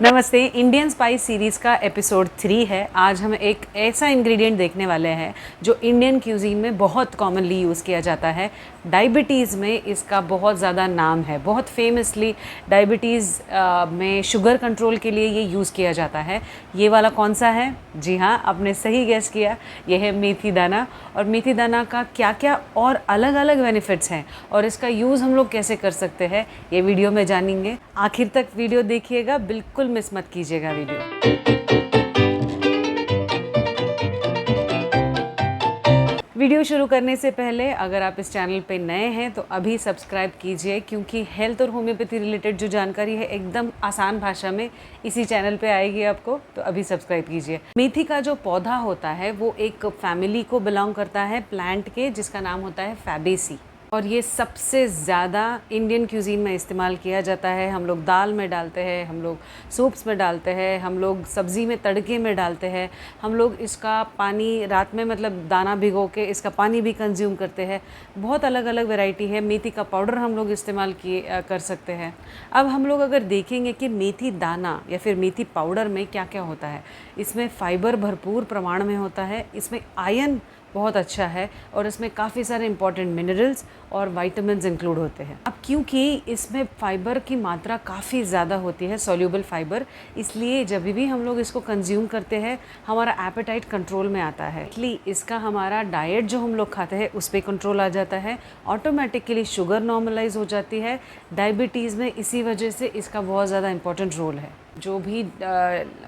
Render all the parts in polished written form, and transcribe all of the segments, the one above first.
नमस्ते। Indian spice series का episode 3 है। आज हम एक ऐसा इंग्रेडिएंट देखने वाले हैं जो इंडियन क्यूजीन में बहुत कॉमनली यूज़ किया जाता है। डायबिटीज़ में इसका बहुत ज़्यादा नाम है। बहुत फेमसली डायबिटीज़ में शुगर कंट्रोल के लिए ये यूज़ किया जाता है। ये वाला कौन सा है? जी हाँ, आपने सही गेस किया, ये है मेथी दाना। और मेथी दाना का क्या क्या और अलग अलग बेनिफिट्स हैं और इसका यूज़ हम लोग कैसे कर सकते हैं, ये वीडियो में जानेंगे। आखिर तक वीडियो देखिएगा, बिल्कुल मिस मत कीजिएगा वीडियो। वीडियो शुरू करने से पहले अगर आप इस चैनल पे नए हैं तो अभी सब्सक्राइब कीजिए, क्योंकि हेल्थ और होम्योपैथी रिलेटेड जो जानकारी है एकदम आसान भाषा में इसी चैनल पे आएगी आपको, तो अभी सब्सक्राइब कीजिए। मेथी का जो पौधा होता है वो एक फैमिली को बिलोंग करता है प्लांट के, जिसका नाम होता है फैबेसी। और ये सबसे ज़्यादा इंडियन क्यूजीन में इस्तेमाल किया जाता है। हम लोग दाल में डालते हैं, हम लोग सूप्स में डालते हैं, हम लोग सब्ज़ी में तड़के में डालते हैं, हम लोग इसका पानी रात में मतलब दाना भिगो के इसका पानी भी कंज्यूम करते हैं। बहुत अलग अलग वैरायटी है। मेथी का पाउडर हम लोग इस्तेमाल कर सकते हैं। अब हम लोग अगर देखेंगे कि मेथी दाना या फिर मेथी पाउडर में क्या क्या होता है, इसमें फ़ाइबर भरपूर प्रमाण में होता है, इसमें आयरन बहुत अच्छा है और इसमें काफ़ी सारे इंपॉर्टेंट मिनरल्स और विटामिन्स इंक्लूड होते हैं। अब क्योंकि इसमें फ़ाइबर की मात्रा काफ़ी ज़्यादा होती है, सॉल्यूबल फाइबर, इसलिए जब भी हम लोग इसको कंज्यूम करते हैं हमारा एपेटाइट कंट्रोल में आता है। इसलिए इसका हमारा डाइट जो हम लोग खाते हैं उस पर कंट्रोल आ जाता है, ऑटोमेटिकली शुगर नॉर्मलाइज हो जाती है। डायबिटीज़ में इसी वजह से इसका बहुत ज़्यादा इंपॉर्टेंट रोल है। जो भी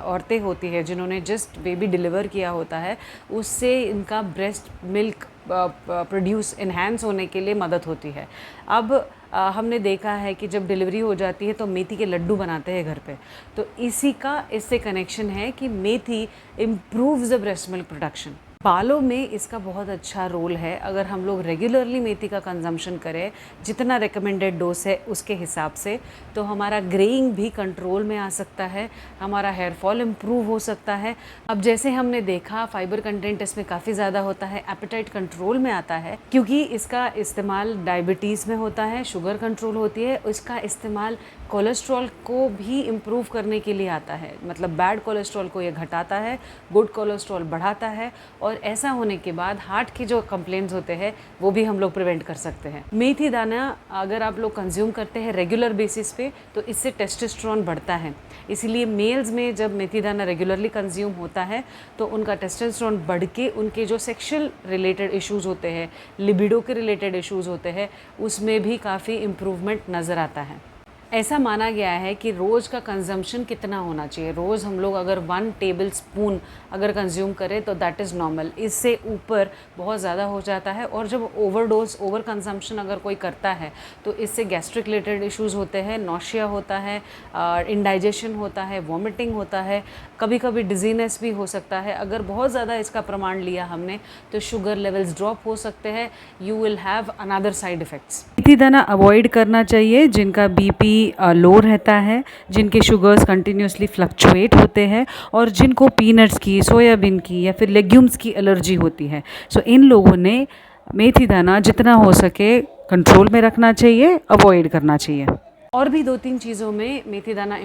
औरतें होती है जिन्होंने जस्ट बेबी डिलीवर किया होता है, उससे इनका ब्रेस्ट मिल्क प्रोड्यूस इन्हांस होने के लिए मदद होती है। अब हमने देखा है कि जब डिलीवरी हो जाती है तो मेथी के लड्डू बनाते हैं घर पे, तो इसी का इससे कनेक्शन है कि methi improves the breast milk production. बालों में इसका बहुत अच्छा रोल है। अगर हम लोग रेगुलरली मेथी का कंजम्पशन करें, जितना रिकमेंडेड डोज है उसके हिसाब से, तो हमारा ग्रेइंग भी कंट्रोल में आ सकता है, हमारा हेयर फॉल इम्प्रूव हो सकता है। अब जैसे हमने देखा फाइबर कंटेंट इसमें काफ़ी ज़्यादा होता है, एपेटाइट कंट्रोल में आता है, क्योंकि इसका इस्तेमाल डायबिटीज़ में होता है, शुगर कंट्रोल होती है। इसका इस्तेमाल कोलेस्ट्रॉल को भी इम्प्रूव करने के लिए आता है, मतलब बैड कोलेस्ट्रॉल को ये घटाता है, गुड कोलेस्ट्रॉल बढ़ाता है। और ऐसा होने के बाद हार्ट के जो कंप्लेंट्स होते हैं वो भी हम लोग प्रिवेंट कर सकते हैं। मेथी दाना अगर आप लोग कंज्यूम करते हैं रेगुलर बेसिस पे तो इससे टेस्टोस्टेरोन बढ़ता है। इसीलिए मेल्स में जब मेथी दाना रेगुलरली कंज्यूम होता है तो उनका टेस्टोस्टेरोन बढ़ के उनके जो सेक्शुअल रिलेटेड इश्यूज़ होते हैं, लिबिडो के रिलेटेड इश्यूज़ होते हैं, उसमें भी काफ़ी इम्प्रूवमेंट नज़र आता है। ऐसा माना गया है कि रोज़ का कंजम्पशन कितना होना चाहिए। रोज़ हम लोग अगर 1 टेबल स्पून अगर कंज्यूम करें तो दैट इज़ नॉर्मल। इससे ऊपर बहुत ज़्यादा हो जाता है, और जब ओवरडोज ओवर कंजम्पशन अगर कोई करता है तो इससे गैस्ट्रिक रिलेटेड इश्यूज़ होते हैं, नॉशिया होता है, इंडाइजेशन होता है, वॉमिटिंग होता है, कभी कभी डिजीनेस भी हो सकता है। अगर बहुत ज़्यादा इसका प्रमाण लिया हमने तो शुगर लेवल्स ड्रॉप हो सकते हैं। You will have another side effects. मेथी दाना अवॉइड करना चाहिए जिनका बीपी लो रहता है, जिनके शुगर्स कंटिन्यूसली फ्लक्चुएट होते हैं, और जिनको पीनट्स की, सोयाबीन की या फिर लेग्यूम्स की एलर्जी होती है। सो इन लोगों ने मेथी दाना जितना हो सके कंट्रोल में रखना चाहिए, अवॉइड करना चाहिए। और भी 2-3 चीज़ों में मेथी दाना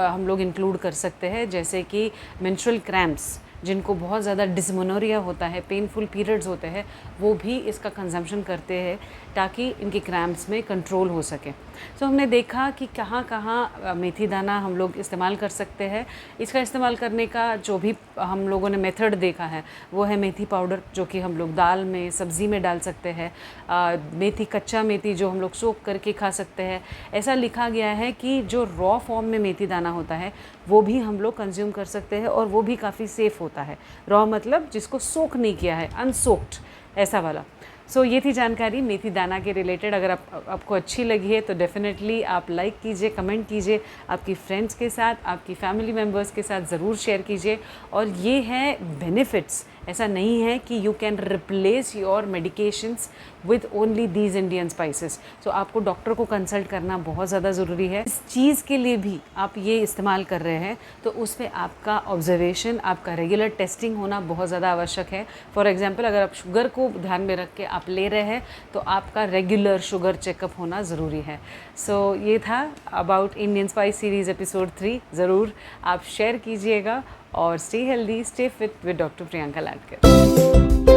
हम लोग इंक्लूड कर सकते हैं, जैसे कि मेंस्ट्रुअल क्रैम्प्स, जिनको बहुत ज़्यादा डिस्मेनोरिया होता है, पेनफुल पीरियड्स होते हैं, वो भी इसका कंजम्पशन करते हैं ताकि इनके क्रैम्प्स में कंट्रोल हो सके। सो हमने देखा कि कहाँ कहाँ मेथी दाना हम लोग इस्तेमाल कर सकते हैं। इसका इस्तेमाल करने का जो भी हम लोगों ने मेथड देखा है वो है मेथी पाउडर, जो कि हम लोग दाल में, सब्ज़ी में डाल सकते हैं। मेथी, कच्चा मेथी जो हम लोग सोक करके खा सकते हैं। ऐसा लिखा गया है कि जो रॉ फॉर्म में मेथी दाना होता है वो भी हम लोग कंज्यूम कर सकते हैं, और वो भी काफ़ी सेफ़ होता है। रॉ मतलब जिसको सोक नहीं किया है, अनसोक्ड, ऐसा वाला। सो ये थी जानकारी मेथी दाना के रिलेटेड। अगर आपको अच्छी लगी है तो डेफिनेटली आप लाइक कीजिए, कमेंट कीजिए, आपकी फ्रेंड्स के साथ, आपकी फैमिली मेम्बर्स के साथ ज़रूर शेयर कीजिए। और ये है बेनिफिट्स ऐसा नहीं है कि you can replace your medications with only these Indian spices. So आपको डॉक्टर को कंसल्ट करना बहुत ज़्यादा ज़रूरी है। इस चीज़ के लिए भी आप ये इस्तेमाल कर रहे हैं तो उसमें आपका ऑब्जर्वेशन, आपका रेगुलर टेस्टिंग होना बहुत ज़्यादा आवश्यक है। फॉर एग्जांपल अगर आप शुगर को ध्यान में रख के आप ले रहे हैं तो आपका रेगुलर शुगर चेकअप होना ज़रूरी है। सो ये था about Indian spice series episode 3। ज़रूर आप शेयर कीजिएगा और stay healthy, stay fit with doctor Priyanka लाडकर।